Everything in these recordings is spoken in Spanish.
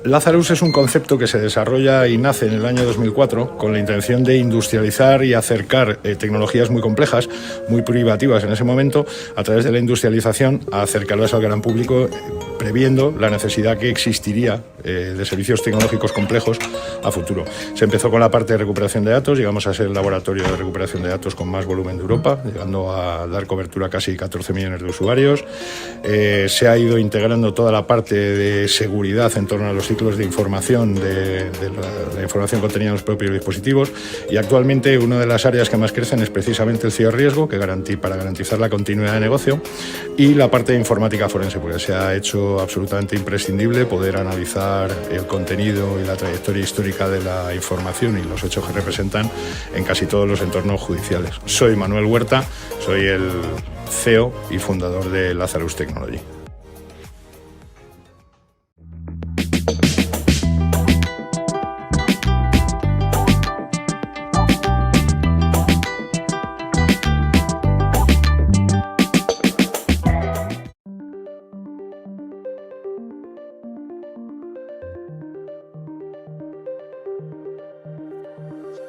Lazarus es un concepto que se desarrolla y nace en el año 2004 con la intención de industrializar y acercar tecnologías muy complejas, muy privativas en ese momento, a través de la industrialización, a acercarlas al gran público, previendo la necesidad que existiría de servicios tecnológicos complejos a futuro. Se empezó con la parte de recuperación de datos, llegamos a ser el laboratorio de recuperación de datos con más volumen de Europa, llegando a dar cobertura a casi 14 millones de usuarios. Se ha ido integrando toda la parte de seguridad en torno a los ciclos de información, de la información contenida en los propios dispositivos, y actualmente una de las áreas que más crecen es precisamente el ciberriesgo, para garantizar la continuidad de negocio, y la parte de informática forense, porque se ha hecho absolutamente imprescindible poder analizar el contenido y la trayectoria histórica de la información y los hechos que representan en casi todos los entornos judiciales. Soy Manuel Huerta, soy el CEO y fundador de Lazarus Technology.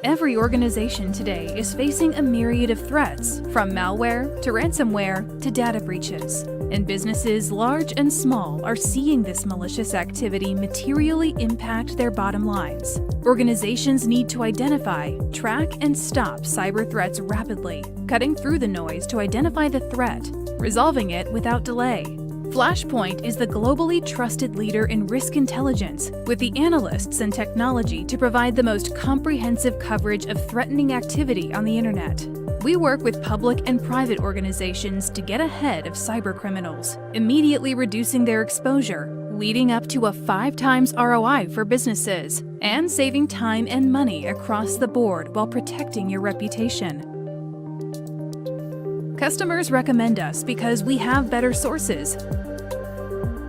Every organization today is facing a myriad of threats, from malware to ransomware to data breaches. And businesses large and small are seeing this malicious activity materially impact their bottom lines. Organizations need to identify, track, and stop cyber threats rapidly, cutting through the noise to identify the threat, resolving it without delay. Flashpoint is the globally trusted leader in risk intelligence, with the analysts and technology to provide the most comprehensive coverage of threatening activity on the internet. We work with public and private organizations to get ahead of cybercriminals, immediately reducing their exposure, leading up to a 5 times ROI for businesses, and saving time and money across the board while protecting your reputation. Customers recommend us because we have better sources,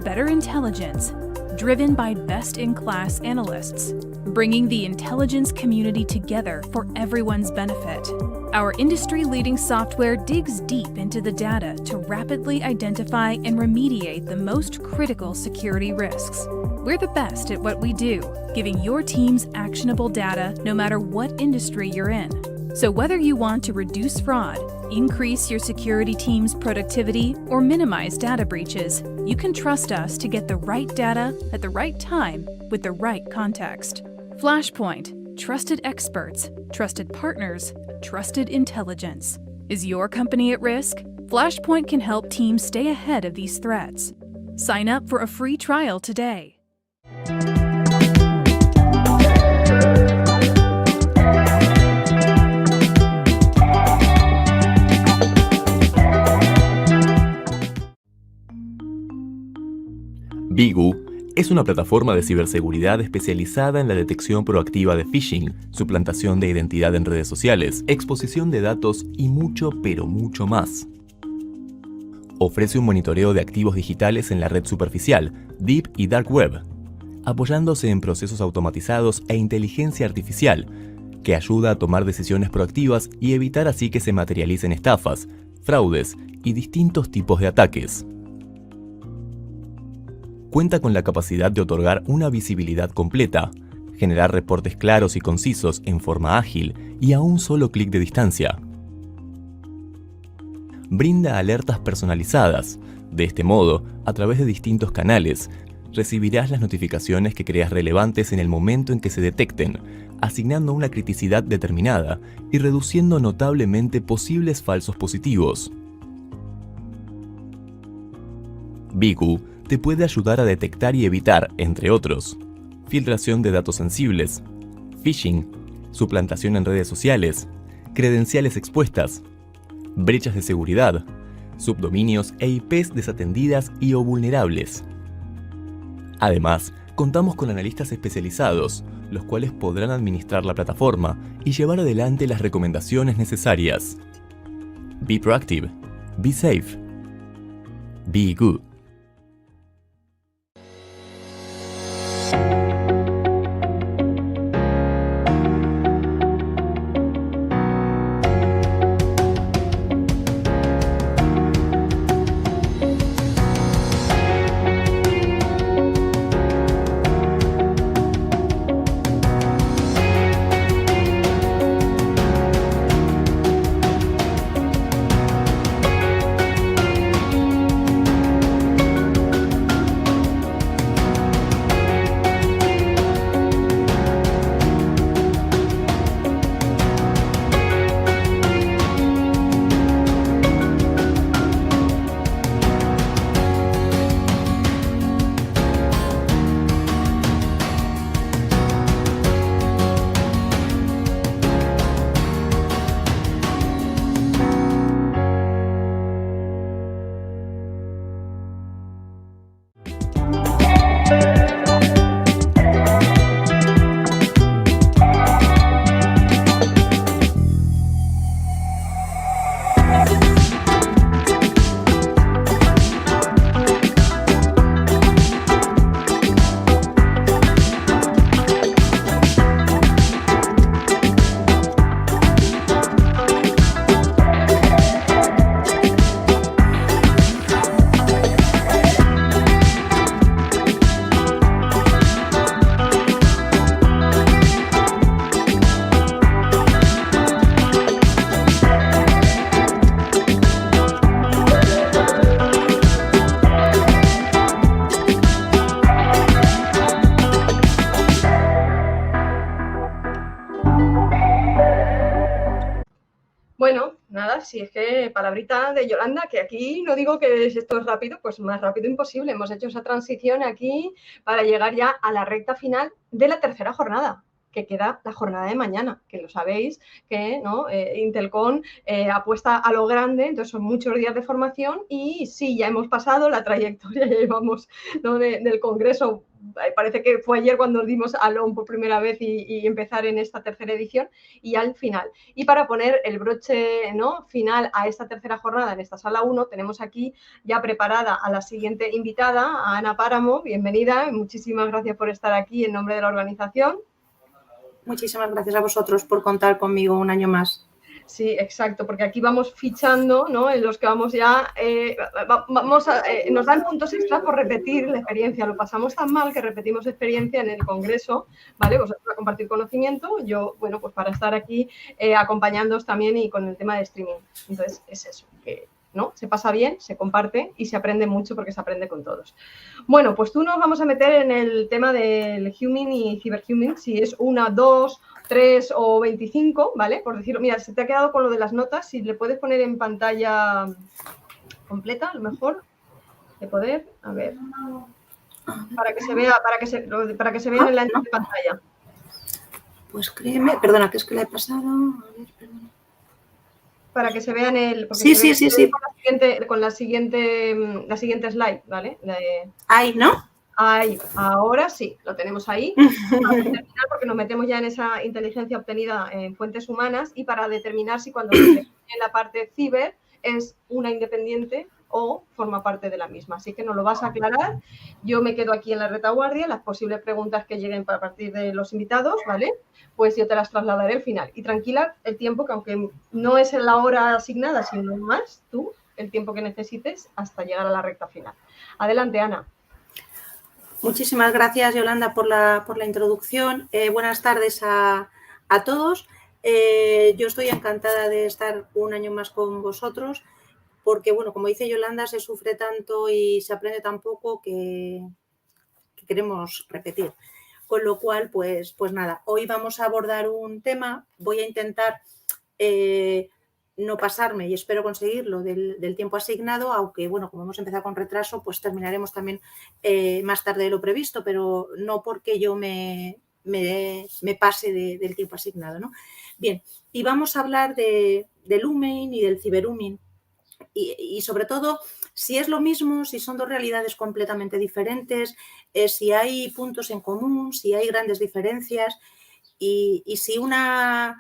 better intelligence, driven by best-in-class analysts, bringing the intelligence community together for everyone's benefit. Our industry-leading software digs deep into the data to rapidly identify and remediate the most critical security risks. We're the best at what we do, giving your teams actionable data no matter what industry you're in. So whether you want to reduce fraud, increase your security team's productivity, or minimize data breaches, you can trust us to get the right data at the right time with the right context. Flashpoint, trusted experts, trusted partners, trusted intelligence. Is your company at risk? Flashpoint can help teams stay ahead of these threats. Sign up for a free trial today. Bigu es una plataforma de ciberseguridad especializada en la detección proactiva de phishing, suplantación de identidad en redes sociales, exposición de datos y mucho, pero mucho más. Ofrece un monitoreo de activos digitales en la red superficial, Deep y Dark Web, apoyándose en procesos automatizados e inteligencia artificial, que ayuda a tomar decisiones proactivas y evitar así que se materialicen estafas, fraudes y distintos tipos de ataques. Cuenta con la capacidad de otorgar una visibilidad completa, generar reportes claros y concisos en forma ágil y a un solo clic de distancia. Brinda alertas personalizadas. De este modo, a través de distintos canales, recibirás las notificaciones que creas relevantes en el momento en que se detecten, asignando una criticidad determinada y reduciendo notablemente posibles falsos positivos. Bigu te puede ayudar a detectar y evitar, entre otros, filtración de datos sensibles, phishing, suplantación en redes sociales, credenciales expuestas, brechas de seguridad, subdominios e IPs desatendidas y o vulnerables. Además, contamos con analistas especializados, los cuales podrán administrar la plataforma y llevar adelante las recomendaciones necesarias. Be proactive, be safe, be good. nada, si es que palabrita de Yolanda, que aquí no digo que esto es rápido, pues más rápido imposible. Hemos hecho esa transición aquí para llegar ya a la recta final de la tercera jornada, que queda la jornada de mañana, que lo sabéis, que ¿no? Intelcom apuesta a lo grande, entonces son muchos días de formación y sí, ya hemos pasado la trayectoria, ya llevamos ¿no? del Congreso, parece que fue ayer cuando dimos a LOM por primera vez y empezar en esta tercera edición y al final. Y para poner el broche ¿no? final a esta tercera jornada en esta sala 1, tenemos aquí ya preparada a la siguiente invitada, a Ana Páramo, bienvenida, muchísimas gracias por estar aquí en nombre de la organización. Muchísimas gracias a vosotros por contar conmigo un año más. Sí, exacto, porque aquí vamos fichando, ¿no? En los que vamos ya, nos dan puntos extra por repetir la experiencia. Lo pasamos tan mal que repetimos experiencia en el Congreso, ¿vale? Vosotros a compartir conocimiento, yo, bueno, pues para estar aquí acompañándoos también y con el tema de streaming. Entonces, es eso, que ¿no? Se pasa bien, se comparte y se aprende mucho porque se aprende con todos. Bueno, pues tú nos vamos a meter en el tema del Humming y Cyberhumming, si es 1, 2, 3 o 25, ¿vale? Por decirlo, mira, se te ha quedado con lo de las notas, si le puedes poner en pantalla completa, a lo mejor, de poder, a ver, para que se vea, para que se vea en la pantalla. Pues créeme, perdona, que es que la he pasado, a ver, perdona. Para que se vean el... Sí. Con la siguiente slide, ¿vale? Ahí, ¿no? Ahí, ahora sí, lo tenemos ahí. Para determinar, porque nos metemos ya en esa inteligencia obtenida en fuentes humanas y para determinar si cuando se define la parte ciber es una independiente o forma parte de la misma. Así que nos lo vas a aclarar. Yo me quedo aquí en la retaguardia. Las posibles preguntas que lleguen a partir de los invitados, ¿vale? Pues yo te las trasladaré al final. Y tranquila, el tiempo, que aunque no es en la hora asignada, sino más, tú, el tiempo que necesites hasta llegar a la recta final. Adelante, Ana. Muchísimas gracias, Yolanda, por la introducción. Buenas tardes a todos. Yo estoy encantada de estar un año más con vosotros porque, bueno, como dice Yolanda, se sufre tanto y se aprende tan poco que queremos repetir. Con lo cual, pues nada, hoy vamos a abordar un tema. Voy a intentar no pasarme y espero conseguirlo del tiempo asignado, aunque, bueno, como hemos empezado con retraso, pues terminaremos también más tarde de lo previsto, pero no porque yo me pase del tiempo asignado, ¿no? Bien, y vamos a hablar del Humming y del Cyberhumming. Y sobre todo, si es lo mismo, si son dos realidades completamente diferentes, si hay puntos en común, si hay grandes diferencias y si una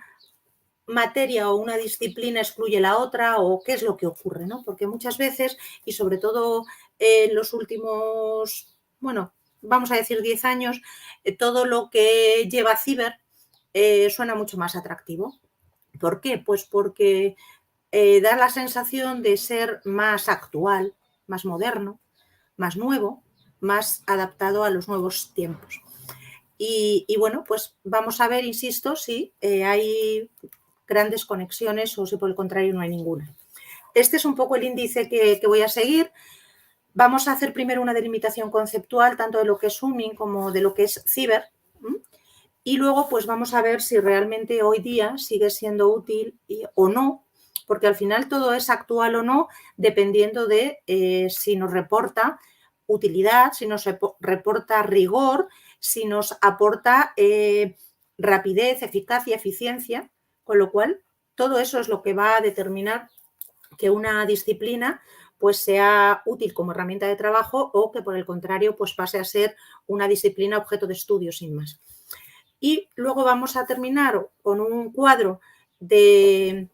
materia o una disciplina excluye la otra o qué es lo que ocurre, ¿no? Porque muchas veces, y sobre todo en los últimos, bueno, vamos a decir 10 años, todo lo que lleva ciber suena mucho más atractivo. ¿Por qué? Pues porque da la sensación de ser más actual, más moderno, más nuevo, más adaptado a los nuevos tiempos. Y bueno, pues vamos a ver, insisto, si hay grandes conexiones o si por el contrario no hay ninguna. Este es un poco el índice que voy a seguir. Vamos a hacer primero una delimitación conceptual tanto de lo que es Humming como de lo que es ciber. Y luego pues vamos a ver si realmente hoy día sigue siendo útil o no, porque al final todo es actual o no dependiendo de si nos reporta utilidad, si nos reporta rigor, si nos aporta rapidez, eficacia, eficiencia, con lo cual todo eso es lo que va a determinar que una disciplina pues sea útil como herramienta de trabajo o que por el contrario pues pase a ser una disciplina objeto de estudio sin más. Y luego vamos a terminar con un cuadro de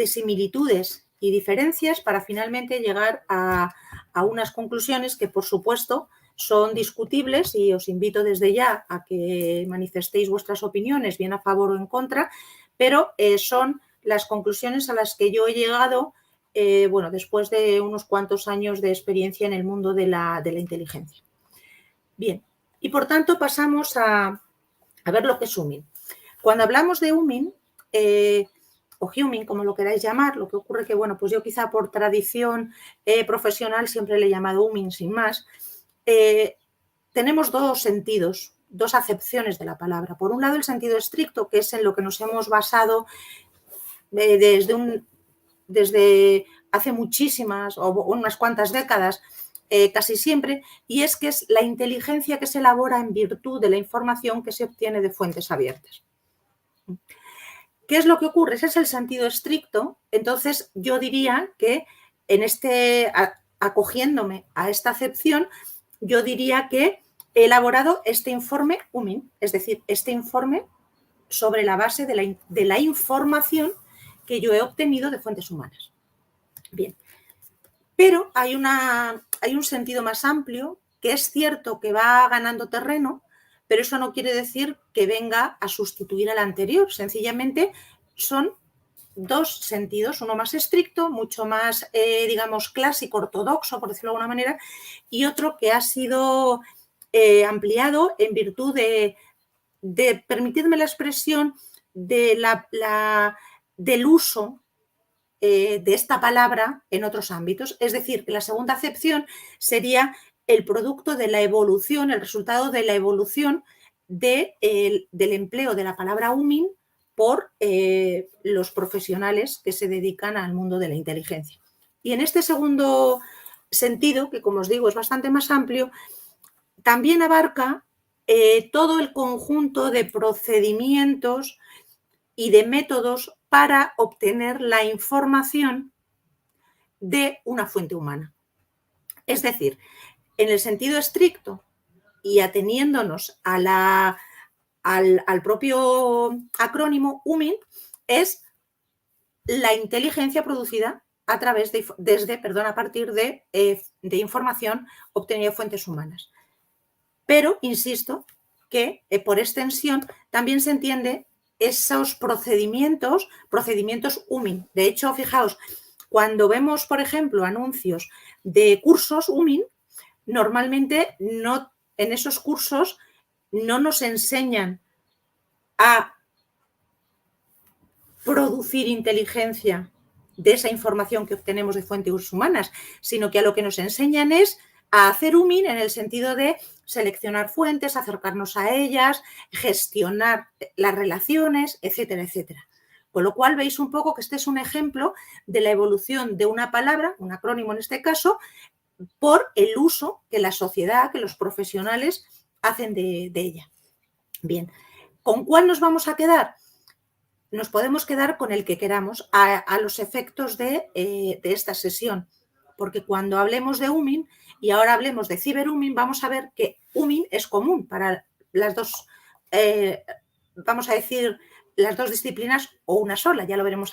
similitudes y diferencias para finalmente llegar a unas conclusiones que, por supuesto, son discutibles y os invito desde ya a que manifestéis vuestras opiniones, bien a favor o en contra, pero son las conclusiones a las que yo he llegado bueno, después de unos cuantos años de experiencia en el mundo de la inteligencia. Bien, y por tanto pasamos a ver lo que es Humming. Cuando hablamos de Humming, o Humming, como lo queráis llamar, lo que ocurre que, bueno, pues yo quizá por tradición profesional siempre le he llamado Humming sin más. Tenemos dos sentidos, dos acepciones de la palabra. Por un lado, el sentido estricto, que es en lo que nos hemos basado desde un desde hace muchísimas o unas cuantas décadas, casi siempre, y es que es la inteligencia que se elabora en virtud de la información que se obtiene de fuentes abiertas. ¿Qué es lo que ocurre? Ese es el sentido estricto. Entonces, yo diría que acogiéndome a esta acepción, yo diría que he elaborado este informe UMIN, es decir, este informe sobre la base de la información que yo he obtenido de fuentes humanas. Bien, pero hay un sentido más amplio, que es cierto que va ganando terreno, pero eso no quiere decir que venga a sustituir al anterior. Sencillamente son dos sentidos, uno más estricto, mucho más, digamos, clásico, ortodoxo, por decirlo de alguna manera, y otro que ha sido ampliado en virtud de permitidme la expresión, del uso de esta palabra en otros ámbitos. Es decir, que la segunda acepción sería el producto de la evolución, el resultado de la evolución del empleo de la palabra UMIN por los profesionales que se dedican al mundo de la inteligencia. Y en este segundo sentido, que como os digo es bastante más amplio, también abarca todo el conjunto de procedimientos y de métodos para obtener la información de una fuente humana. Es decir, en el sentido estricto y ateniéndonos a al propio acrónimo UMIN, es la inteligencia producida a partir de información obtenida de fuentes humanas. Pero, insisto, que por extensión también se entiende esos procedimientos UMIN. De hecho, fijaos, cuando vemos, por ejemplo, anuncios de cursos UMIN, normalmente en esos cursos no nos enseñan a producir inteligencia de esa información que obtenemos de fuentes humanas, sino que a lo que nos enseñan es a hacer UMIN en el sentido de seleccionar fuentes, acercarnos a ellas, gestionar las relaciones, etcétera, etcétera. Con lo cual veis un poco que este es un ejemplo de la evolución de una palabra, un acrónimo en este caso, por el uso que la sociedad, que los profesionales hacen de ella. Bien, ¿con cuál nos vamos a quedar? Nos podemos quedar con el que queramos a los efectos de esta sesión, porque cuando hablemos de UMIN y ahora hablemos de ciberUMIN, vamos a ver que UMIN es común para las dos, vamos a decir, las dos disciplinas o una sola, ya lo veremos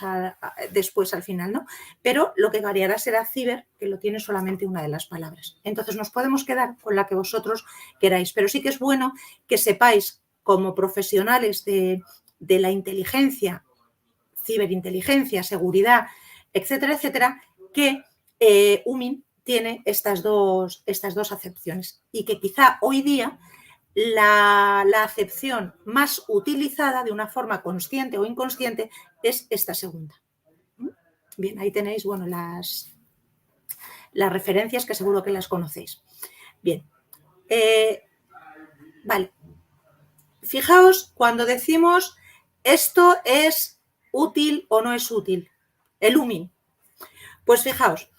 después al final, ¿no? Pero lo que variará será ciber, que lo tiene solamente una de las palabras. Entonces nos podemos quedar con la que vosotros queráis, pero sí que es bueno que sepáis como profesionales de la inteligencia, ciberinteligencia, seguridad, etcétera, etcétera, que UMIN tiene estas dos acepciones y que quizá hoy día la acepción más utilizada de una forma consciente o inconsciente es esta segunda. Bien, ahí tenéis, bueno, las referencias que seguro que las conocéis. Bien, vale. Fijaos cuando decimos esto es útil o no es útil, el UMIN. Pues fijaos,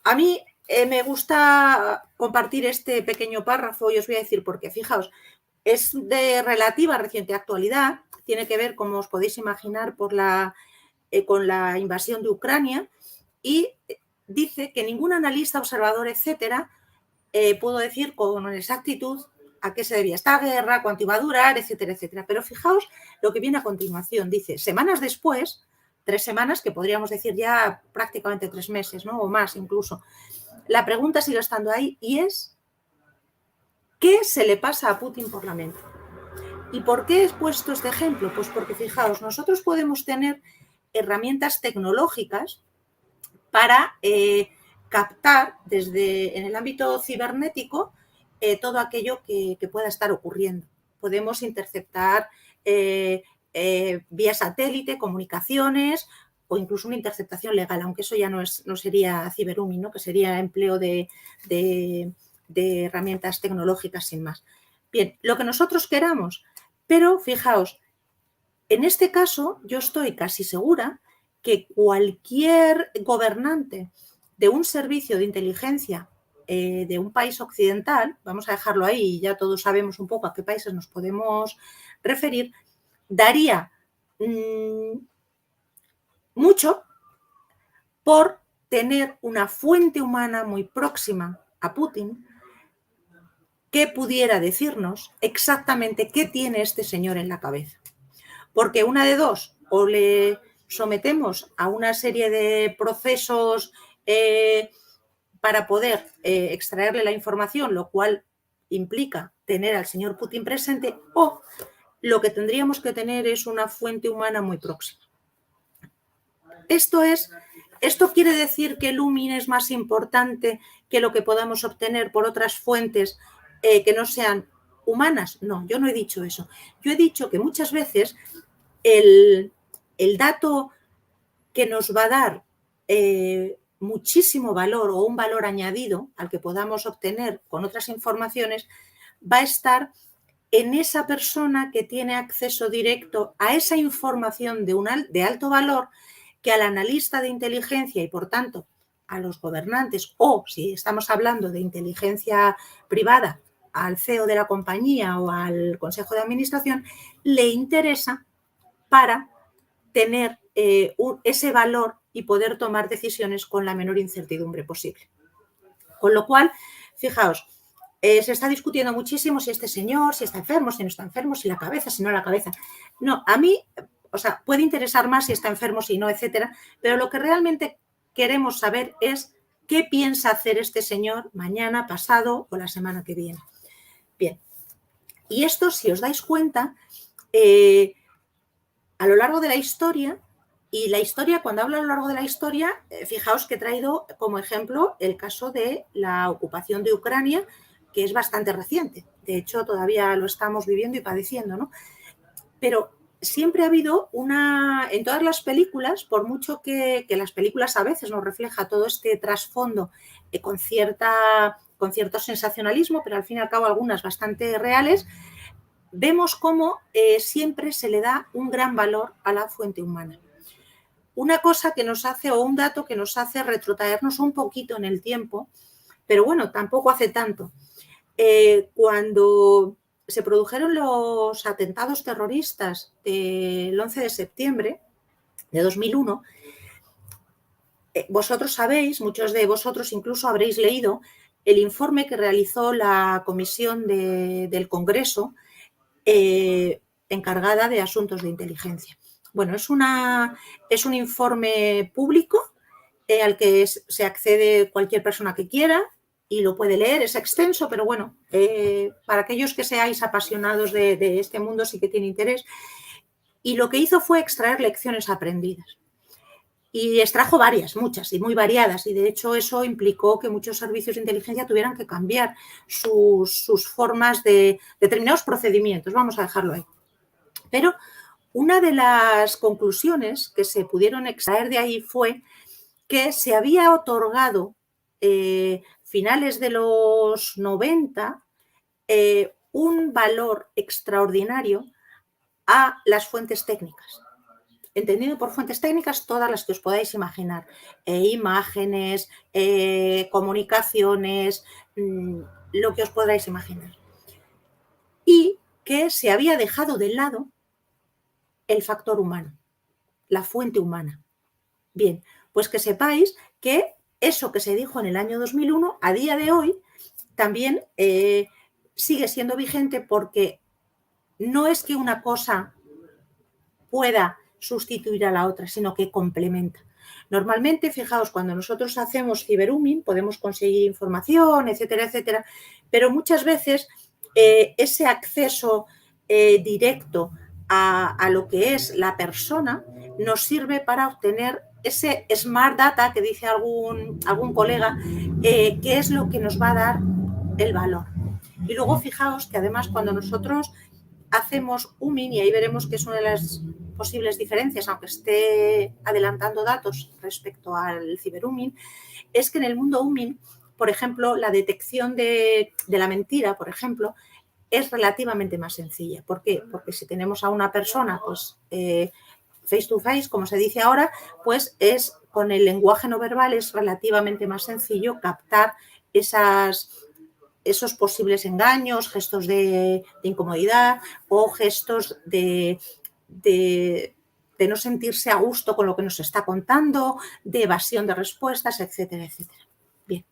a mí me gusta compartir este pequeño párrafo y os voy a decir por qué. Fijaos, es de relativa reciente actualidad, tiene que ver, como os podéis imaginar, con la invasión de Ucrania y dice que ningún analista, observador, etcétera, pudo decir con exactitud a qué se debía esta guerra, cuánto iba a durar, etcétera, etcétera. Pero fijaos lo que viene a continuación. Dice, semanas después, 3 semanas, que podríamos decir ya prácticamente 3 meses, ¿no? O más incluso. La pregunta sigue estando ahí y es, ¿qué se le pasa a Putin por la mente? ¿Y por qué he puesto este ejemplo? Pues porque, fijaos, nosotros podemos tener herramientas tecnológicas para captar en el ámbito cibernético todo aquello que pueda estar ocurriendo. Podemos interceptar vía satélite, comunicaciones o incluso una interceptación legal, aunque eso ya no sería ciberUMIN, ¿no? Que sería empleo de herramientas tecnológicas sin más. Bien, lo que nosotros queramos, pero fijaos, en este caso yo estoy casi segura que cualquier gobernante de un servicio de inteligencia de un país occidental, vamos a dejarlo ahí y ya todos sabemos un poco a qué países nos podemos referir, daría mucho por tener una fuente humana muy próxima a Putin que pudiera decirnos exactamente qué tiene este señor en la cabeza. Porque una de dos, o le sometemos a una serie de procesos para poder extraerle la información, lo cual implica tener al señor Putin presente, o lo que tendríamos que tener es una fuente humana muy próxima. Esto quiere decir que el UMIN es más importante que lo que podamos obtener por otras fuentes que no sean humanas. No, yo no he dicho eso. Yo he dicho que muchas veces el dato que nos va a dar muchísimo valor o un valor añadido al que podamos obtener con otras informaciones va a estar en esa persona que tiene acceso directo a esa información de alto valor que al analista de inteligencia y, por tanto, a los gobernantes o, si estamos hablando de inteligencia privada, al CEO de la compañía o al consejo de administración, le interesa para tener ese valor y poder tomar decisiones con la menor incertidumbre posible. Con lo cual, fijaos, se está discutiendo muchísimo si este señor, si está enfermo, si no está enfermo, si la cabeza, si no la cabeza. No, a mí, o sea, puede interesar más si está enfermo, si no, etcétera, pero lo que realmente queremos saber es qué piensa hacer este señor mañana, pasado o la semana que viene. Bien, y esto, si os dais cuenta, a lo largo de la historia, y la historia, cuando hablo a lo largo de la historia, fijaos que he traído como ejemplo el caso de la ocupación de Ucrania, que es bastante reciente. De hecho, todavía lo estamos viviendo y padeciendo, ¿no? Pero siempre ha habido en todas las películas, por mucho que las películas a veces nos refleja todo este trasfondo con cierto sensacionalismo, pero al fin y al cabo algunas bastante reales, vemos cómo siempre se le da un gran valor a la fuente humana. Una cosa que nos hace, o un dato que nos hace retrotraernos un poquito en el tiempo, pero bueno, tampoco hace tanto. Cuando se produjeron los atentados terroristas del 11 de septiembre de 2001, vosotros sabéis, muchos de vosotros incluso habréis leído el informe que realizó la comisión del Congreso encargada de asuntos de inteligencia. Bueno, es un informe público al que se accede cualquier persona que quiera y lo puede leer, es extenso, pero bueno, para aquellos que seáis apasionados de este mundo sí que tiene interés. Y lo que hizo fue extraer lecciones aprendidas. Y extrajo muchas y muy variadas, y de hecho eso implicó que muchos servicios de inteligencia tuvieran que cambiar sus formas de determinados procedimientos, vamos a dejarlo ahí. Pero una de las conclusiones que se pudieron extraer de ahí fue que se había otorgado finales de los 90 un valor extraordinario a las fuentes técnicas. Entendido por fuentes técnicas todas las que os podáis imaginar, imágenes, comunicaciones, lo que os podáis imaginar. Y que se había dejado de lado el factor humano, la fuente humana. Bien, pues que sepáis que eso que se dijo en el año 2001, a día de hoy, también sigue siendo vigente, porque no es que una cosa pueda sustituir a la otra, sino que complementa. Normalmente, fijaos, cuando nosotros hacemos ciberuming podemos conseguir información, etcétera, etcétera, pero muchas veces ese acceso directo a lo que es la persona nos sirve para obtener ese smart data que dice algún colega, que es lo que nos va a dar el valor. Y luego fijaos que además cuando nosotros hacemos UMIN, y ahí veremos que es una de las posibles diferencias, aunque esté adelantando datos respecto al ciberUMIN, es que en el mundo UMIN, por ejemplo, la detección de la mentira, por ejemplo, es relativamente más sencilla. ¿Por qué? Porque si tenemos a una persona pues, face to face, como se dice ahora, pues es con el lenguaje no verbal es relativamente más sencillo captar esos posibles engaños, gestos de incomodidad o gestos de no sentirse a gusto con lo que nos está contando, de evasión de respuestas, etcétera, etcétera. Bien.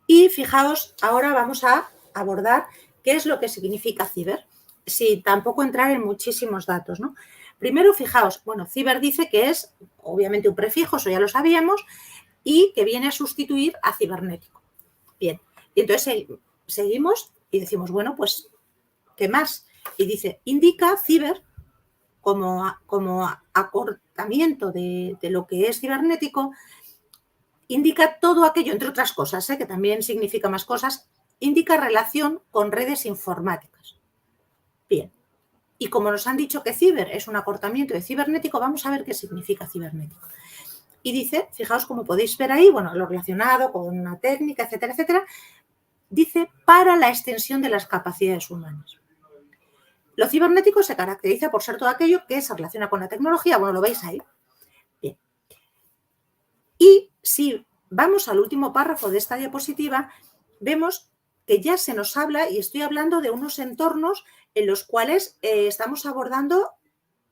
Y fijaos, ahora vamos a abordar qué es lo que significa ciber, sin tampoco entrar en muchísimos datos, ¿no? Primero, fijaos, bueno, ciber dice que es obviamente un prefijo, eso ya lo sabíamos, y que viene a sustituir a cibernético. Bien, y entonces seguimos y decimos, bueno, pues, ¿qué más? Y dice, indica ciber como acortamiento de lo que es cibernético, indica todo aquello, entre otras cosas, que también significa más cosas, indica relación con redes informáticas. Bien, y como nos han dicho que ciber es un acortamiento de cibernético, vamos a ver qué significa cibernético. Y dice, fijaos como podéis ver ahí, bueno, lo relacionado con una técnica, etcétera, etcétera, dice para la extensión de las capacidades humanas. Lo cibernético se caracteriza por ser todo aquello que se relaciona con la tecnología, bueno, lo veis ahí. Bien. Y si vamos al último párrafo de esta diapositiva, vemos que ya se nos habla, y estoy hablando de unos entornos en los cuales estamos abordando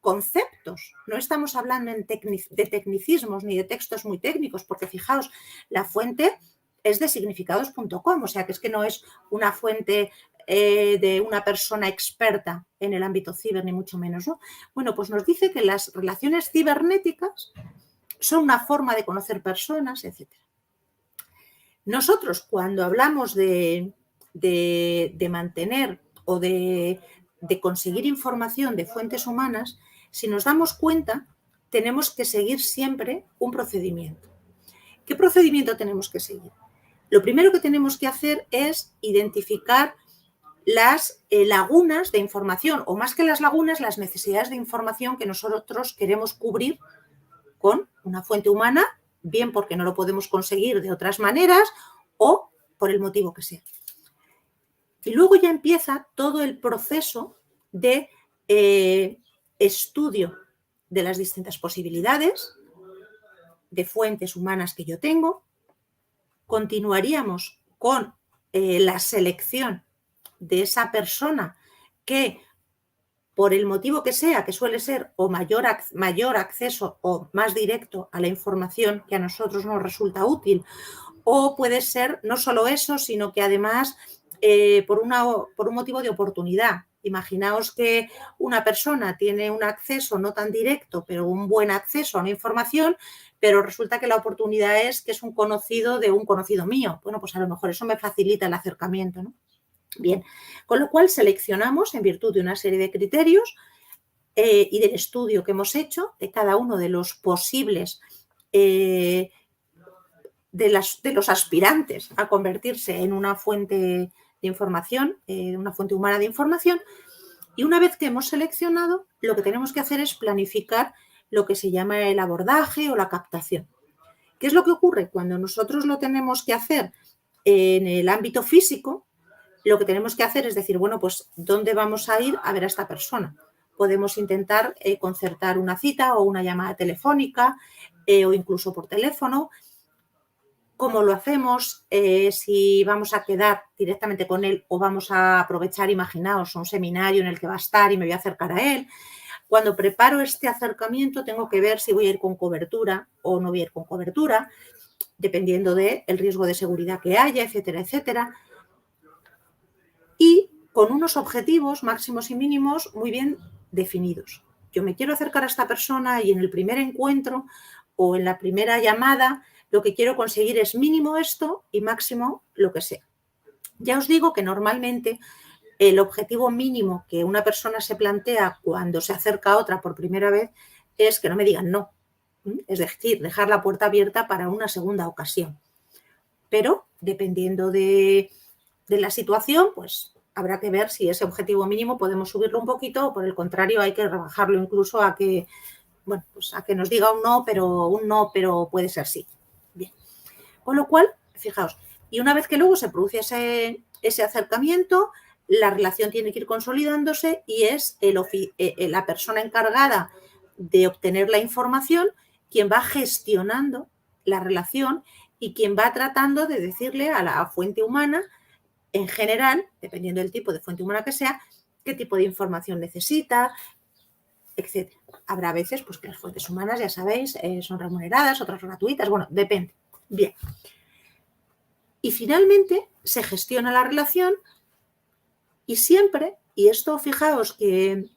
conceptos, no estamos hablando de tecnicismos ni de textos muy técnicos, porque fijaos, la fuente es de significados.com, o sea que es que no es una fuente de una persona experta en el ámbito ciber, ni mucho menos, ¿no? Bueno, pues nos dice que las relaciones cibernéticas son una forma de conocer personas, etc. Nosotros, cuando hablamos de mantener o de conseguir información de fuentes humanas, si nos damos cuenta, tenemos que seguir siempre un procedimiento. ¿Qué procedimiento tenemos que seguir? Lo primero que tenemos que hacer es identificar las lagunas de información, o más que las lagunas, las necesidades de información que nosotros queremos cubrir con una fuente humana, bien porque no lo podemos conseguir de otras maneras o por el motivo que sea. Y luego ya empieza todo el proceso de estudio de las distintas posibilidades de fuentes humanas que yo tengo. Continuaríamos con la selección de esa persona que, por el motivo que sea, que suele ser o mayor acceso o más directo a la información que a nosotros nos resulta útil, o puede ser no solo eso, sino que además por un motivo de oportunidad. Imaginaos que una persona tiene un acceso no tan directo, pero un buen acceso a una información, pero resulta que la oportunidad es que es un conocido de un conocido mío. Bueno, pues a lo mejor eso me facilita el acercamiento, ¿no? Bien, con lo cual seleccionamos en virtud de una serie de criterios y del estudio que hemos hecho de cada uno de los posibles de los aspirantes a convertirse en una fuente de información, una fuente humana de información, y una vez que hemos seleccionado, lo que tenemos que hacer es planificar lo que se llama el abordaje o la captación. ¿Qué es lo que ocurre? Cuando nosotros lo tenemos que hacer en el ámbito físico, lo que tenemos que hacer es decir, bueno, pues ¿dónde vamos a ir a ver a esta persona? Podemos intentar concertar una cita o una llamada telefónica o incluso por teléfono. ¿Cómo lo hacemos? Si vamos a quedar directamente con él o vamos a aprovechar, imaginaos, un seminario en el que va a estar y me voy a acercar a él. Cuando preparo este acercamiento tengo que ver si voy a ir con cobertura o no voy a ir con cobertura, dependiendo del riesgo de seguridad que haya, etcétera, etcétera. Y con unos objetivos máximos y mínimos muy bien definidos. Yo me quiero acercar a esta persona y en el primer encuentro o en la primera llamada lo que quiero conseguir es mínimo esto y máximo lo que sea. Ya os digo que normalmente el objetivo mínimo que una persona se plantea cuando se acerca a otra por primera vez es que no me digan no. Es decir, dejar la puerta abierta para una segunda ocasión. Pero dependiendo de la situación, pues habrá que ver si ese objetivo mínimo podemos subirlo un poquito o por el contrario hay que rebajarlo incluso a que, bueno, pues a que nos diga un no, pero puede ser sí. Bien. Con lo cual, fijaos, y una vez que luego se produce ese acercamiento, la relación tiene que ir consolidándose y es la persona encargada de obtener la información quien va gestionando la relación y quien va tratando de decirle a la fuente humana, en general, dependiendo del tipo de fuente humana que sea, qué tipo de información necesita, etc. Habrá veces pues, que las fuentes humanas, ya sabéis, son remuneradas, otras gratuitas, bueno, depende. Bien. Y finalmente se gestiona la relación y siempre, y esto fijaos que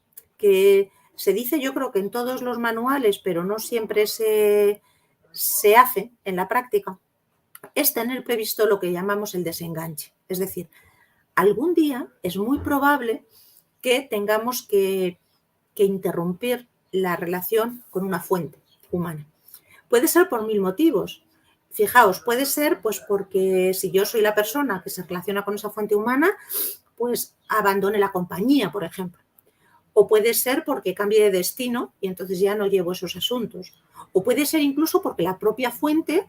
se dice yo creo que en todos los manuales, pero no siempre se hace en la práctica, es tener previsto lo que llamamos el desenganche. Es decir, algún día es muy probable que tengamos que interrumpir la relación con una fuente humana. Puede ser por 1000 motivos. Fijaos, puede ser pues porque si yo soy la persona que se relaciona con esa fuente humana, pues abandone la compañía, por ejemplo. O puede ser porque cambie de destino y entonces ya no llevo esos asuntos. O puede ser incluso porque la propia fuente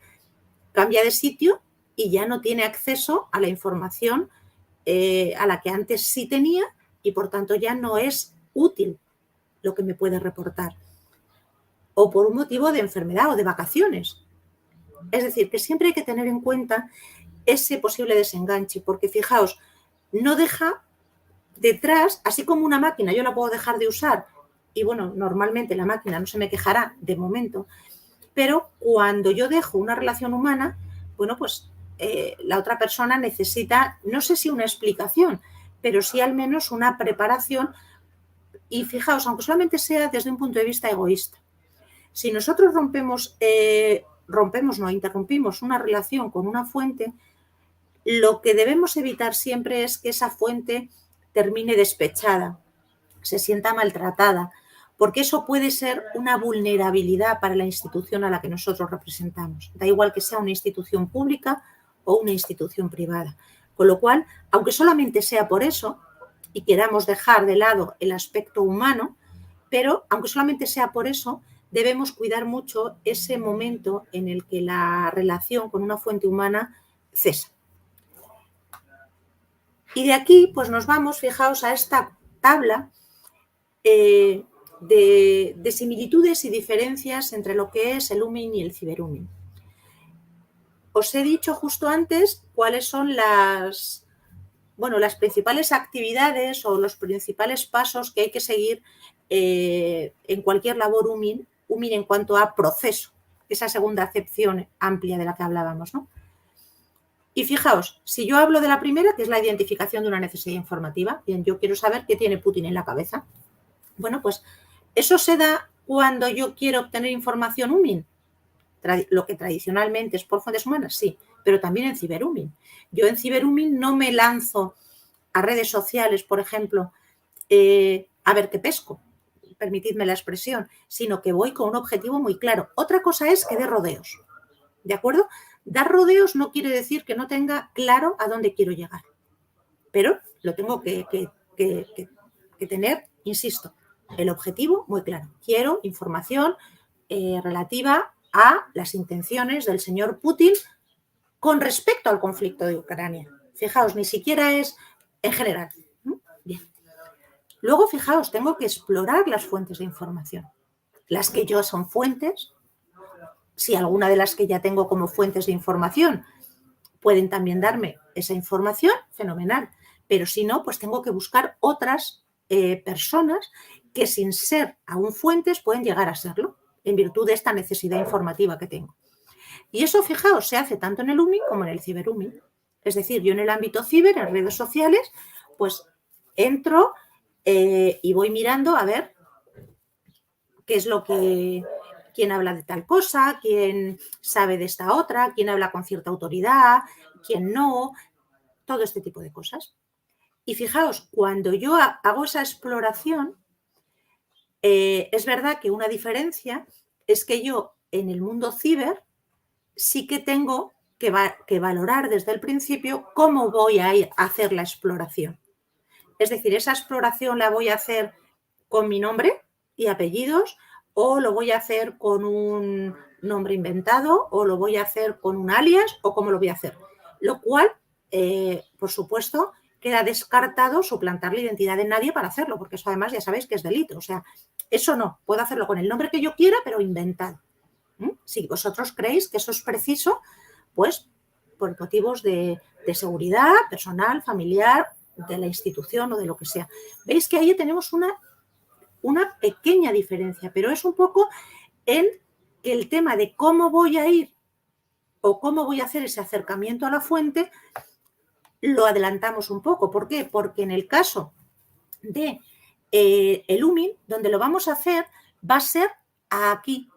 cambia de sitio y ya no tiene acceso a la información a la que antes sí tenía y por tanto ya no es útil lo que me puede reportar. O por un motivo de enfermedad o de vacaciones. Es decir, que siempre hay que tener en cuenta ese posible desenganche, porque fijaos, no deja detrás, así como una máquina yo la puedo dejar de usar y bueno, normalmente la máquina no se me quejará de momento, pero cuando yo dejo una relación humana, bueno, pues la otra persona necesita, no sé si una explicación, pero sí al menos una preparación y fijaos, aunque solamente sea desde un punto de vista egoísta. Si nosotros interrumpimos una relación con una fuente, lo que debemos evitar siempre es que esa fuente termine despechada, se sienta maltratada, porque eso puede ser una vulnerabilidad para la institución a la que nosotros representamos. Da igual que sea una institución pública o una institución privada. Con lo cual, aunque solamente sea por eso, y queramos dejar de lado el aspecto humano, pero aunque solamente sea por eso, debemos cuidar mucho ese momento en el que la relación con una fuente humana cesa. Y de aquí pues nos vamos, fijaos, a esta tabla de similitudes y diferencias entre lo que es el UMIN y el ciberUMIN. Os he dicho justo antes cuáles son las principales actividades o los principales pasos que hay que seguir en cualquier labor UMIN en cuanto a proceso, esa segunda acepción amplia de la que hablábamos, ¿no? Y fijaos, si yo hablo de la primera, que es la identificación de una necesidad informativa, bien, yo quiero saber qué tiene Putin en la cabeza. Bueno, pues eso se da cuando yo quiero obtener información UMIN, lo que tradicionalmente es por fuentes humanas, sí, pero también en ciberUMIN. Yo en ciberUMIN no me lanzo a redes sociales, por ejemplo, a ver qué pesco, permitidme la expresión, sino que voy con un objetivo muy claro. Otra cosa es que dé rodeos, ¿de acuerdo? Dar rodeos no quiere decir que no tenga claro a dónde quiero llegar, pero lo tengo que tener, insisto, el objetivo muy claro. Quiero información relativa a las intenciones del señor Putin con respecto al conflicto de Ucrania. Fijaos, ni siquiera es en general. Bien. Luego, fijaos, tengo que explorar las fuentes de información. Las que yo son fuentes, si alguna de las que ya tengo como fuentes de información pueden también darme esa información, fenomenal. Pero si no, pues tengo que buscar otras personas que sin ser aún fuentes pueden llegar a serlo, en virtud de esta necesidad informativa que tengo. Y eso, fijaos, se hace tanto en el UMIN como en el ciberUMIN. Es decir, yo en el ámbito ciber, en redes sociales, pues entro y voy mirando a ver qué es lo que... quién habla de tal cosa, quién sabe de esta otra, quién habla con cierta autoridad, quién no, todo este tipo de cosas. Y fijaos, cuando yo hago esa exploración, es verdad que una diferencia es que yo en el mundo ciber sí que tengo que valorar desde el principio cómo voy a ir a hacer la exploración. Es decir, esa exploración la voy a hacer con mi nombre y apellidos, o lo voy a hacer con un nombre inventado, o lo voy a hacer con un alias, o cómo lo voy a hacer. Lo cual, por supuesto, queda descartado suplantar la identidad de nadie para hacerlo, porque eso además ya sabéis que es delito. O sea, eso no, puedo hacerlo con el nombre que yo quiera, pero inventado. Si vosotros creéis que eso es preciso, pues por motivos de seguridad personal, familiar, de la institución o de lo que sea. Veis que ahí tenemos una pequeña diferencia, pero es un poco en que el tema de cómo voy a ir o cómo voy a hacer ese acercamiento a la fuente lo adelantamos un poco. ¿Por qué? Porque en el caso de el UMIN, donde lo vamos a hacer, va a ser aquí,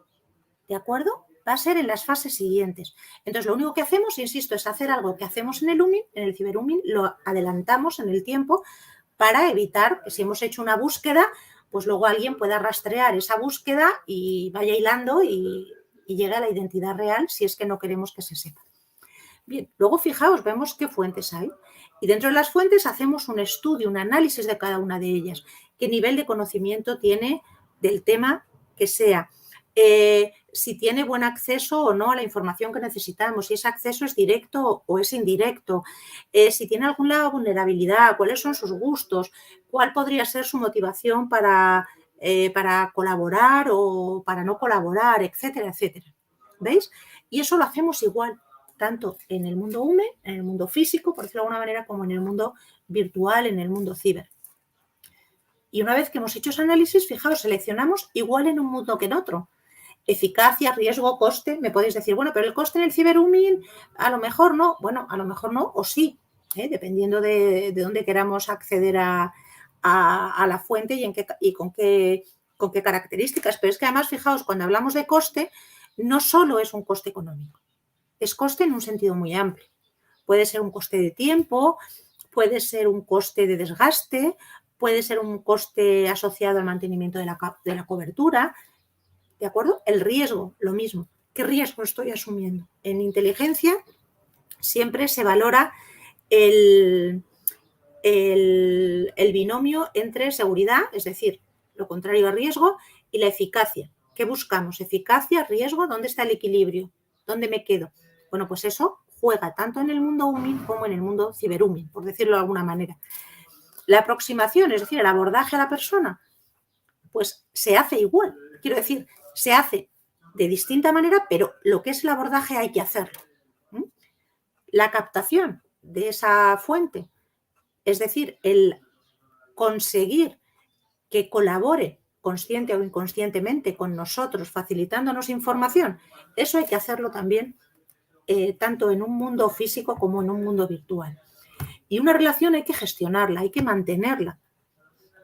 ¿de acuerdo? Va a ser en las fases siguientes. Entonces, lo único que hacemos, insisto, es hacer algo que hacemos en el UMIN, en el ciberUMIN, lo adelantamos en el tiempo para evitar que si hemos hecho una búsqueda, pues luego alguien pueda rastrear esa búsqueda y vaya hilando y llegue a la identidad real si es que no queremos que se sepa. Bien, luego fijaos, vemos qué fuentes hay. Y dentro de las fuentes hacemos un estudio, un análisis de cada una de ellas. Qué nivel de conocimiento tiene del tema que sea. Si tiene buen acceso o no a la información que necesitamos, si ese acceso es directo o es indirecto, si tiene alguna vulnerabilidad, cuáles son sus gustos, cuál podría ser su motivación para colaborar o para no colaborar, etcétera, etcétera. ¿Veis? Y eso lo hacemos igual, tanto en el mundo UME, en el mundo físico, por decirlo de alguna manera, como en el mundo virtual, en el mundo ciber. Y una vez que hemos hecho ese análisis, fijaos, seleccionamos igual en un mundo que en otro. Eficacia, riesgo, coste. Me podéis decir, bueno, pero el coste en el ciberUMIN a lo mejor no. Bueno, a lo mejor no o sí, dependiendo de dónde queramos acceder a la fuente y con qué características. Pero es que además, fijaos, cuando hablamos de coste, no solo es un coste económico, es coste en un sentido muy amplio. Puede ser un coste de tiempo, puede ser un coste de desgaste, puede ser un coste asociado al mantenimiento de la cobertura. ¿De acuerdo? El riesgo, lo mismo. ¿Qué riesgo estoy asumiendo? En inteligencia siempre se valora el binomio entre seguridad, es decir, lo contrario a riesgo, y la eficacia. ¿Qué buscamos? Eficacia, riesgo, ¿dónde está el equilibrio? ¿Dónde me quedo? Bueno, pues eso juega tanto en el mundo UMIN como en el mundo ciberUMIN, por decirlo de alguna manera. La aproximación, es decir, el abordaje a la persona, pues se hace igual. Quiero decir, se hace de distinta manera, pero lo que es el abordaje hay que hacerlo. La captación de esa fuente, es decir, el conseguir que colabore consciente o inconscientemente con nosotros, facilitándonos información, eso hay que hacerlo también tanto en un mundo físico como en un mundo virtual. Y una relación hay que gestionarla, hay que mantenerla.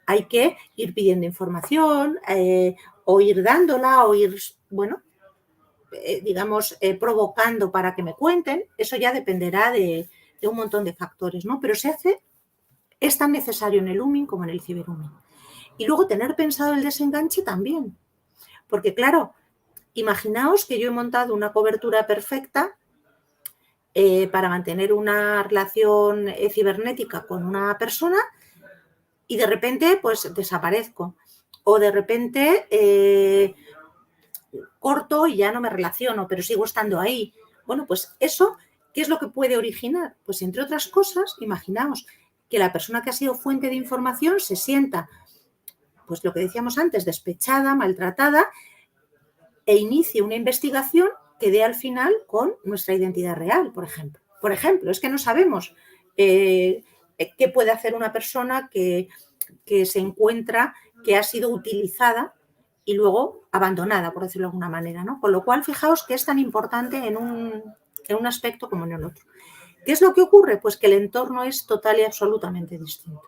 Hay que ir pidiendo información o ir dándola o ir, bueno, digamos, provocando para que me cuenten. Eso ya dependerá de un montón de factores, ¿no? Pero es tan necesario en el UMIN como en el ciberUMIN. Y luego tener pensado el desenganche también. Porque, claro, imaginaos que yo he montado una cobertura perfecta para mantener una relación cibernética con una persona y de repente, pues, desaparezco. O de repente corto y ya no me relaciono, pero sigo estando ahí. Bueno, pues eso, ¿qué es lo que puede originar? Pues, entre otras cosas, imaginaos que la persona que ha sido fuente de información se sienta, pues lo que decíamos antes, despechada, maltratada, e inicie una investigación que dé al final con nuestra identidad real, por ejemplo. Por ejemplo, es que no sabemos qué puede hacer una persona que se encuentra, que ha sido utilizada y luego abandonada, por decirlo de alguna manera, ¿no? Con lo cual, fijaos que es tan importante en un aspecto como en el otro. ¿Qué es lo que ocurre? Pues que el entorno es total y absolutamente distinto.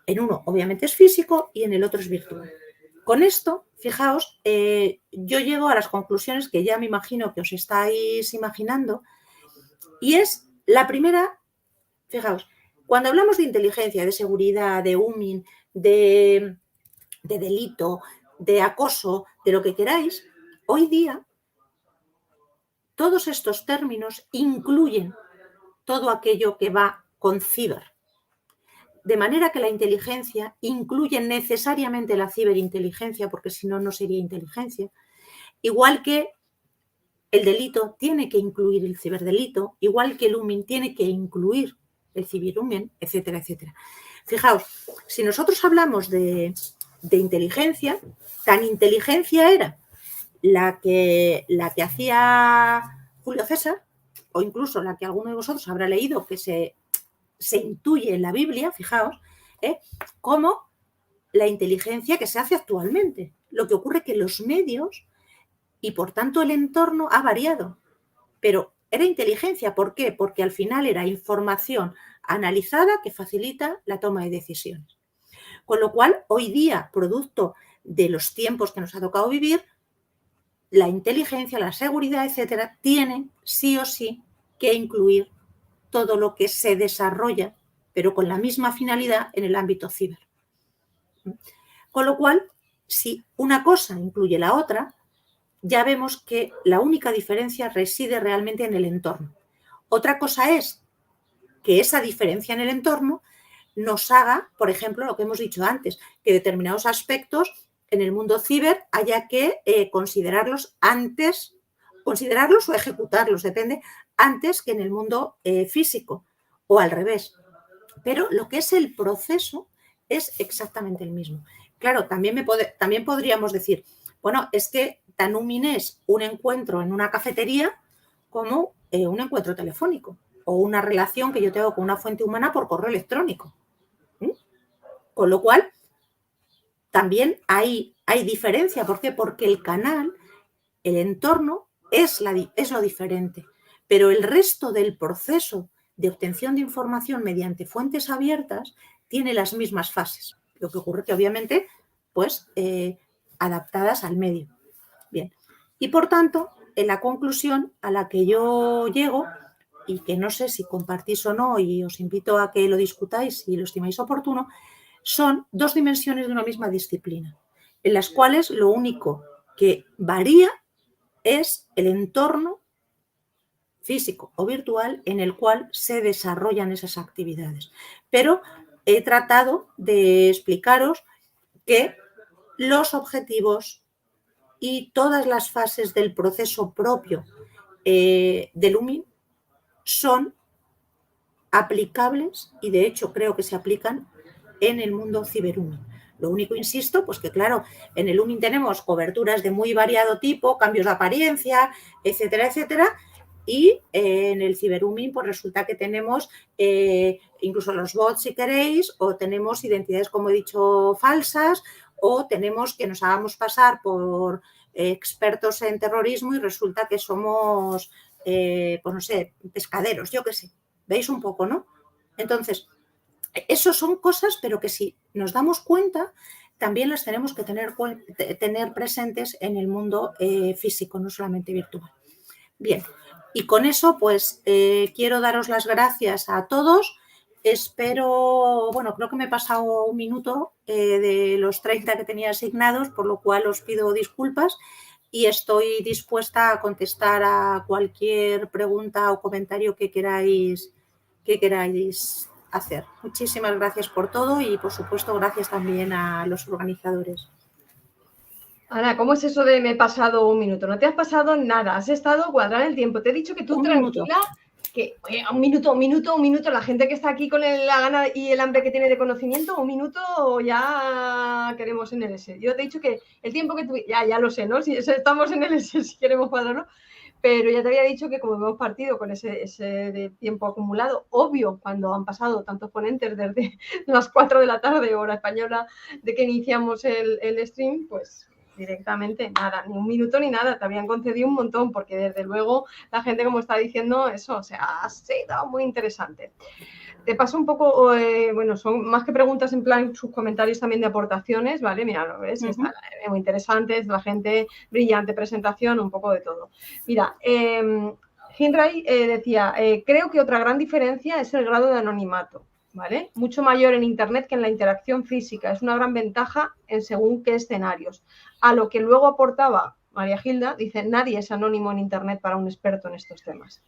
En uno, obviamente, es físico y en el otro es virtual. Con esto, fijaos, yo llego a las conclusiones que ya me imagino que os estáis imaginando, y es la primera, fijaos, cuando hablamos de inteligencia, de seguridad, de UMIN, de delito, de acoso, de lo que queráis, hoy día todos estos términos incluyen todo aquello que va con ciber. De manera que la inteligencia incluye necesariamente la ciberinteligencia, porque si no, no sería inteligencia. Igual que el delito tiene que incluir el ciberdelito, igual que el UMIN tiene que incluir el ciberumen, etcétera, etcétera. Fijaos, si nosotros hablamos de inteligencia, tan inteligencia era la que hacía Julio César, o incluso la que alguno de vosotros habrá leído, que se intuye en la Biblia, fijaos, como la inteligencia que se hace actualmente. Lo que ocurre es que los medios y por tanto el entorno ha variado, pero era inteligencia. ¿Por qué? Porque al final era información analizada que facilita la toma de decisiones. Con lo cual, hoy día, producto de los tiempos que nos ha tocado vivir, la inteligencia, la seguridad, etcétera, tienen sí o sí que incluir todo lo que se desarrolla, pero con la misma finalidad en el ámbito ciber. Con lo cual, si una cosa incluye la otra, ya vemos que la única diferencia reside realmente en el entorno. Otra cosa es que esa diferencia en el entorno nos haga, por ejemplo, lo que hemos dicho antes, que determinados aspectos en el mundo ciber haya que considerarlos o ejecutarlos, depende, antes que en el mundo físico o al revés. Pero lo que es el proceso es exactamente el mismo. Claro, también podríamos decir, bueno, es que tan humilde es un encuentro en una cafetería como un encuentro telefónico o una relación que yo tengo con una fuente humana por correo electrónico. Con lo cual, también hay diferencia. ¿Por qué? Porque el canal, el entorno, es lo diferente. Pero el resto del proceso de obtención de información mediante fuentes abiertas tiene las mismas fases. Lo que ocurre que, obviamente, pues adaptadas al medio. Bien. Y, por tanto, en la conclusión a la que yo llego, y que no sé si compartís o no, y os invito a que lo discutáis si lo estimáis oportuno, son dos dimensiones de una misma disciplina, en las cuales lo único que varía es el entorno físico o virtual en el cual se desarrollan esas actividades. Pero he tratado de explicaros que los objetivos y todas las fases del proceso propio del UMI son aplicables y de hecho creo que se aplican en el mundo ciberUMI. Lo único, insisto, pues que claro, en el UMI tenemos coberturas de muy variado tipo, cambios de apariencia, etcétera, etcétera, y en el ciberUMI pues resulta que tenemos incluso los bots, si queréis, o tenemos identidades, como he dicho, falsas, o tenemos que nos hagamos pasar por expertos en terrorismo y resulta que somos, pues no sé, pescaderos, yo qué sé. ¿Veis un poco, no? Entonces, eso son cosas, pero que si nos damos cuenta, también las tenemos que tener presentes en el mundo físico, no solamente virtual. Bien, y con eso, pues, quiero daros las gracias a todos. Espero, bueno, creo que me he pasado un minuto de los 30 que tenía asignados, por lo cual os pido disculpas y estoy dispuesta a contestar a cualquier pregunta o comentario que queráis hacer. Muchísimas gracias por todo y, por supuesto, gracias también a los organizadores. Ana, ¿cómo es eso de me he pasado un minuto? No te has pasado nada, has estado cuadrando el tiempo. Te he dicho que tú tranquila, que oye, un minuto, la gente que está aquí con la gana y el hambre que tiene de conocimiento, un minuto ya queremos en el S. Yo te he dicho que el tiempo que tú... Ya lo sé, ¿no? Si estamos en el S, si queremos cuadrarlo. Pero ya te había dicho que como hemos partido con ese de tiempo acumulado, obvio, cuando han pasado tantos ponentes desde las 4 de la tarde, hora española, de que iniciamos el stream, pues directamente nada, ni un minuto ni nada, te habían concedido un montón, porque desde luego la gente, como está diciendo, eso, o sea, ha sido muy interesante. Te paso un poco, bueno, son más que preguntas en plan sus comentarios también de aportaciones, ¿vale? Mira, lo ves, está muy interesante, la gente, brillante presentación, un poco de todo. Mira, Hinray decía, creo que otra gran diferencia es el grado de anonimato, ¿vale? Mucho mayor en Internet que en la interacción física, es una gran ventaja en según qué escenarios. A lo que luego aportaba María Gilda, dice, nadie es anónimo en Internet para un experto en estos temas.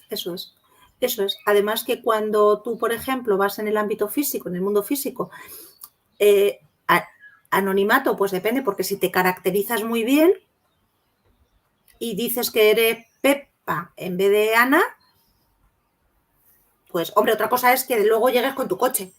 Eso es. Eso es. Además que cuando tú, por ejemplo, vas en el ámbito físico, en el mundo físico, anonimato, pues depende, porque si te caracterizas muy bien y dices que eres Pepa en vez de Ana, pues, hombre, otra cosa es que luego llegues con tu coche.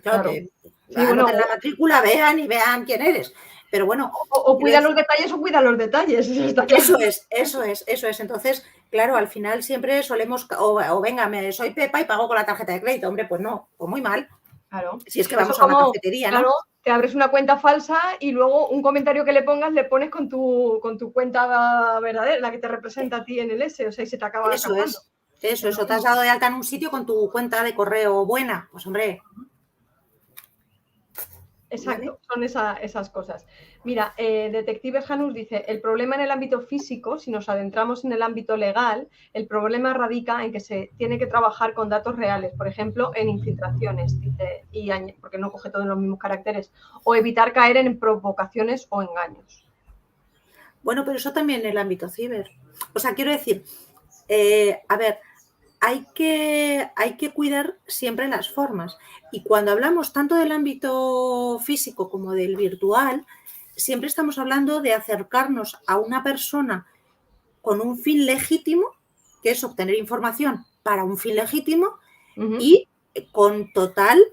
Claro. Que anoten la matrícula, vean y vean quién eres. Pero bueno. O cuida los detalles o cuida los detalles. Está claro. Eso es. Entonces, claro, al final siempre solemos, o venga, soy Pepa y pago con la tarjeta de crédito. Hombre, pues no, pues muy mal. Claro. Si es que vamos a una cafetería, ¿no? Claro, te abres una cuenta falsa y luego un comentario que le pongas le pones con tu cuenta verdadera, la que te representa a ti en el S, o sea, y se te acaba acabando. Eso, te has dado de alta en un sitio con tu cuenta de correo buena, pues hombre. Exacto, ¿vale? Son esas cosas. Mira, Detective Janus dice, el problema en el ámbito físico, si nos adentramos en el ámbito legal, el problema radica en que se tiene que trabajar con datos reales, por ejemplo, en infiltraciones, dice, porque no coge todos los mismos caracteres, o evitar caer en provocaciones o engaños. Bueno, pero eso también en el ámbito ciber. O sea, quiero decir, a ver, hay que cuidar siempre las formas. Y cuando hablamos tanto del ámbito físico como del virtual, siempre estamos hablando de acercarnos a una persona con un fin legítimo, que es obtener información para un fin legítimo, y con total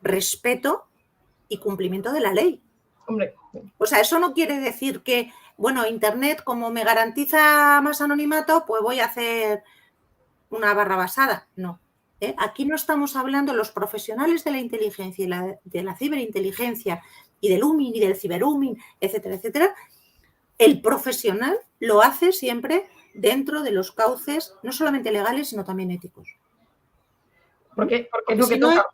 respeto y cumplimiento de la ley. Hombre. O sea, eso no quiere decir que, bueno, Internet, como me garantiza más anonimato, pues voy a hacer una barra basada. No. Aquí no estamos hablando, los profesionales de la inteligencia y de la ciberinteligencia y del UMIN y del ciberUMIN, etcétera, etcétera. El profesional lo hace siempre dentro de los cauces no solamente legales, sino también éticos. Porque es lo que toca.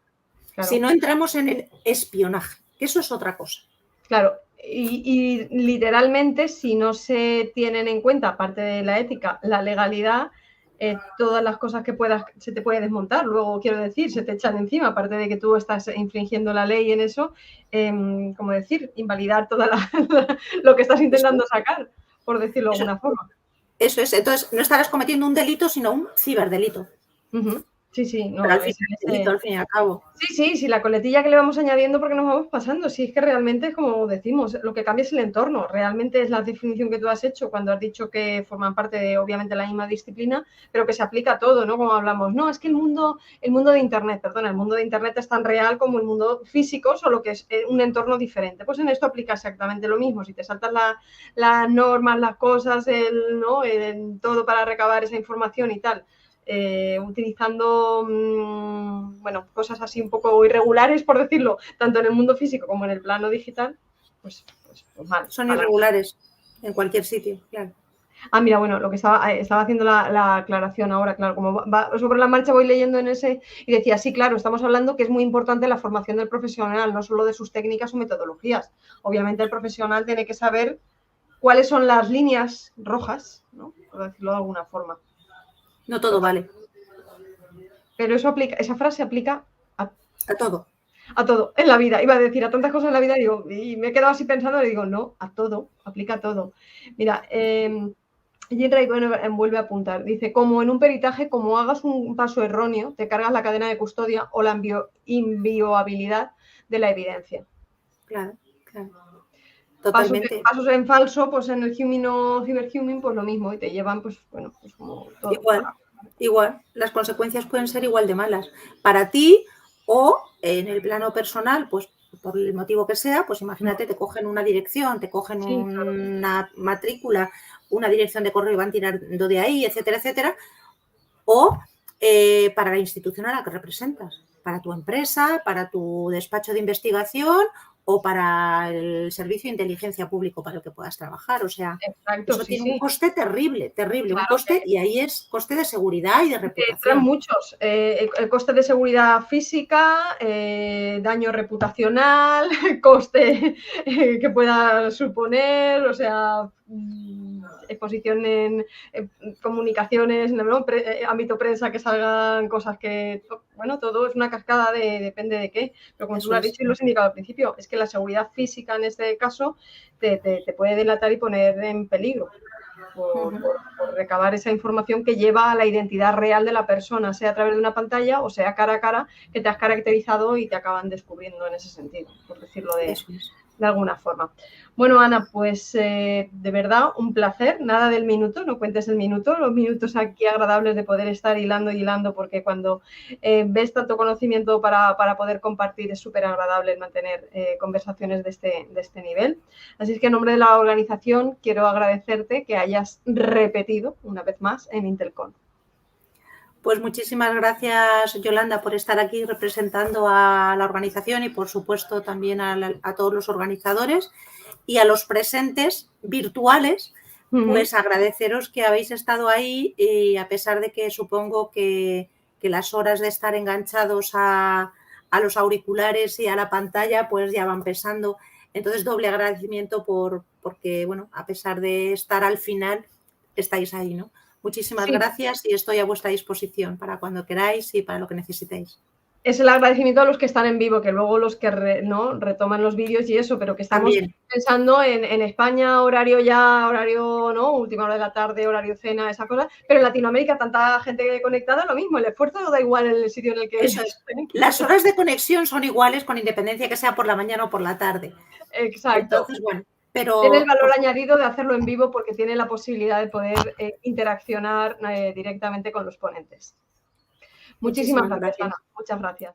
Claro. Si no entramos en el espionaje, que eso es otra cosa. Claro, y literalmente si no se tienen en cuenta, aparte de la ética, la legalidad, todas las cosas que se te puede desmontar. Luego, quiero decir, se te echan encima, aparte de que tú estás infringiendo la ley en eso, como decir, invalidar todo lo que estás intentando sacar, por decirlo de alguna forma. Eso es, entonces no estarás cometiendo un delito, sino un ciberdelito. Sí, no, pero al fin y al cabo. Sí, la coletilla que le vamos añadiendo porque nos vamos pasando. Sí, es que realmente, como decimos, lo que cambia es el entorno. Realmente es la definición que tú has hecho cuando has dicho que forman parte de, obviamente, la misma disciplina, pero que se aplica a todo, ¿no? Como hablamos, no, es que el mundo de Internet, el mundo de Internet es tan real como el mundo físico, solo que es un entorno diferente. Pues en esto aplica exactamente lo mismo. Si te saltas las normas, las cosas, todo para recabar esa información y tal, utilizando cosas así un poco irregulares, por decirlo, tanto en el mundo físico como en el plano digital, pues mal. Son irregulares en cualquier sitio, claro. Mira, bueno, lo que estaba haciendo la aclaración ahora, claro, como va sobre la marcha voy leyendo en ese y decía, sí, claro, estamos hablando que es muy importante la formación del profesional, no solo de sus técnicas o metodologías. Obviamente el profesional tiene que saber cuáles son las líneas rojas, ¿no? Por decirlo de alguna forma. No todo vale. Pero esa frase aplica a todo. A todo, en la vida. Iba a decir a tantas cosas en la vida y me he quedado así pensando y digo, no, a todo, aplica a todo. Mira, y entra y vuelve a apuntar. Dice, como en un peritaje, como hagas un paso erróneo, te cargas la cadena de custodia o la inviolabilidad de la evidencia. Claro. Totalmente. Pasos en falso, pues en el human o ciberhuman, pues lo mismo, y te llevan, pues como todo. Igual. Las consecuencias pueden ser igual de malas para ti o en el plano personal, pues por el motivo que sea, pues imagínate, te cogen una dirección, te cogen una matrícula, una dirección de correo y van tirando de ahí, etcétera, etcétera. O para la institución a la que representas, para tu empresa, para tu despacho de investigación o para el servicio de inteligencia público para el que puedas trabajar. O sea, eso tiene un coste terrible, claro, un coste, y ahí es coste de seguridad y de reputación. Entran muchos. El coste de seguridad física, daño reputacional, coste que pueda suponer, o sea, exposición en comunicaciones, ¿no? Ámbito prensa, que salgan cosas que, bueno, todo es una cascada depende de qué, pero como tú lo has dicho y lo has indicado al principio, es que la seguridad física en este caso te puede delatar y poner en peligro por recabar esa información que lleva a la identidad real de la persona, sea a través de una pantalla o sea cara a cara, que te has caracterizado y te acaban descubriendo en ese sentido, por decirlo de de alguna forma. Bueno, Ana, pues de verdad un placer, nada del minuto, no cuentes el minuto, los minutos aquí agradables de poder estar hilando y hilando, porque cuando ves tanto conocimiento para poder compartir es súper agradable mantener conversaciones de este nivel. Así es que en nombre de la organización quiero agradecerte que hayas repetido una vez más en Intelcon. Pues muchísimas gracias, Yolanda, por estar aquí representando a la organización y, por supuesto, también a todos los organizadores y a los presentes virtuales, pues agradeceros que habéis estado ahí y a pesar de que supongo que las horas de estar enganchados a los auriculares y a la pantalla pues ya van pesando. Entonces, doble agradecimiento porque, bueno, a pesar de estar al final, estáis ahí, ¿no? Muchísimas gracias y estoy a vuestra disposición para cuando queráis y para lo que necesitéis. Es el agradecimiento a los que están en vivo, que luego los que retoman los vídeos y eso, pero que estamos pensando en España, horario, ¿no? Última hora de la tarde, horario cena, esa cosa, pero en Latinoamérica tanta gente conectada, lo mismo, el esfuerzo da igual en el sitio en el que... Eso es. Las horas de conexión son iguales con independencia que sea por la mañana o por la tarde. Exacto. Entonces, bueno, pero... Tiene el valor añadido de hacerlo en vivo porque tiene la posibilidad de poder interaccionar directamente con los ponentes. Muchísimas gracias, Ana. Muchas gracias.